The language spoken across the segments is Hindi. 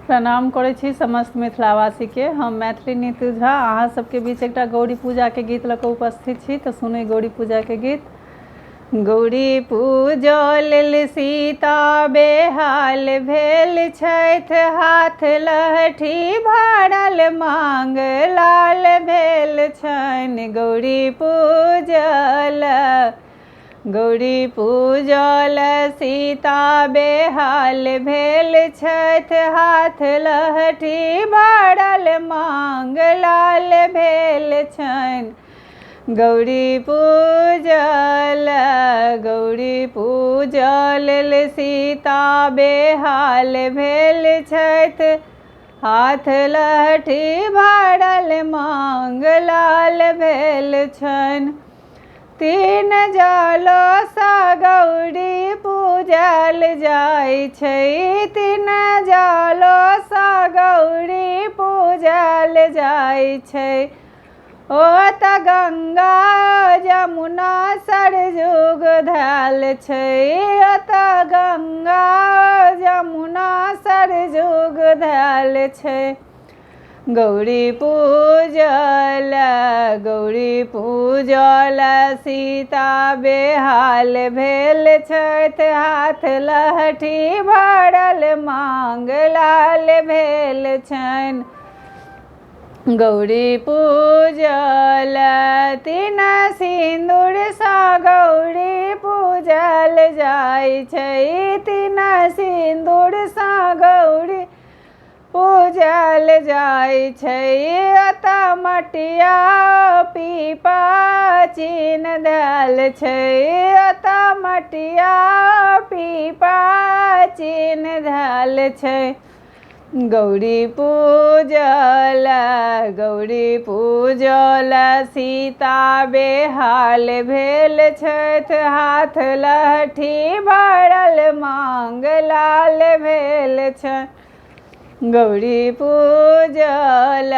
प्रणाम करै छी समस्त मिथिलावासी के। हम मैथिली नीतू झा अहाँ सबके बीच एकटा गौरी पूजा के गीत लऽ कऽ उपस्थित छी। तऽ सुनै गौरी पूजा के गीत। गौरी पूजल सीता बेहाल भेल छथि, हाथ लहठी भरल मांग लाल भेल छनि। गौरी पूजल सीता बेहाल भेल छथि, हाथ लहठी भरल मांग लाल भेल छनि। गौरी पूजल सीता बेहाल भेल छथि, हाथ लहठी भरल मांग लाल भेल छनि। तीन जालो सा गौरी पूजल जाइ छै, तीन जालो सा गौरी पूजल जाइ छै। ओत गंगा जमुना सरजुग धैल छै, ओत गंगा जमुना सरजुग धैल छै। गौरी पूजल सीता बेहाल भेल छथि, हाथ लहठी भरल मांग लाल भेल छनि। गौरी पूजल तीन सिंदूर सा गौरी पूजल जाइ छै, तीन सिंदूर सा गौरी पूजल जाइ छै। अत मटिया पीपा चीन धैल छै, अत मटिया पीपा चीन धैल छै। गौरी पूजल सीता बेहाल भेल छथि, हाथ लहठी भरल मांग लाल भेल छनि। गौरी पूजल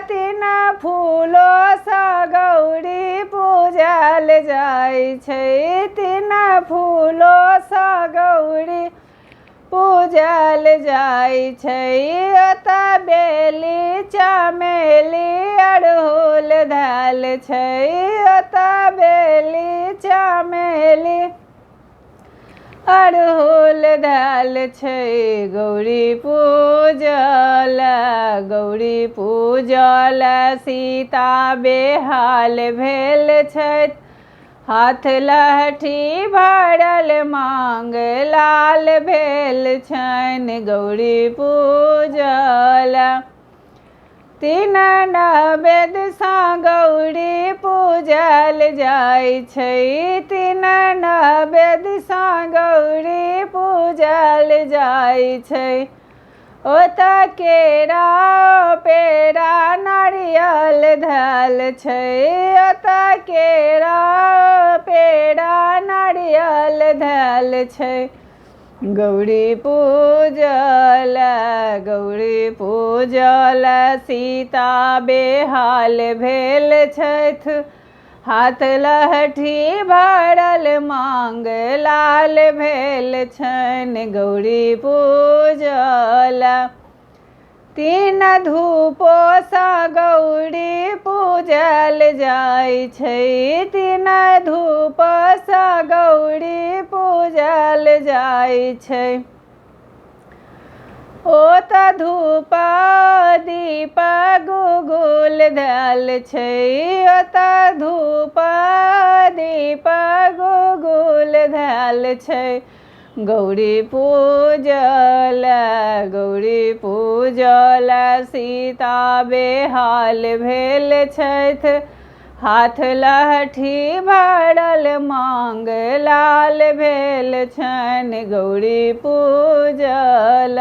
तीन फूलो सा गौरी पूजल जाइ छै, तीन फूलो सा गौरी पूजल जाइ छै। अत बेली चमेली अड़हुल धैल छै, अत बेली चमेली अड़हुल धैल छै। गौरी पूजल सीता बेहाल भेल छथि, हाथ लहठी भरल मांग लाल भेल छनि। गौरी पूजल तीन नवेद सा गौरी पूजल जाइ छै, तीन नवेद सा गौरी पूजल जाइ छै। ओत केरा पेड़ा नारियल धैल छै, ओत केरा पेड़ा नारियल धैल छै। गौरी पूजल सीता बेहाल भेल छथि, हाथ लहठी भरल मांग लाल भेल छनि। गौरी पूजल तीन धूपो सा गौरी पूजल जाइ छै, तीन धूप सा गौरी पूजल जाइ छै। ओत धूप दीप गुगुल धैल छै, ओत धूप दीप गुगुल धैल छै। गौरी पूजल सीता बेहाल भेल छथि, हाथ लहठी भरल मांग लाल भेल छनि। गौरी पूजल।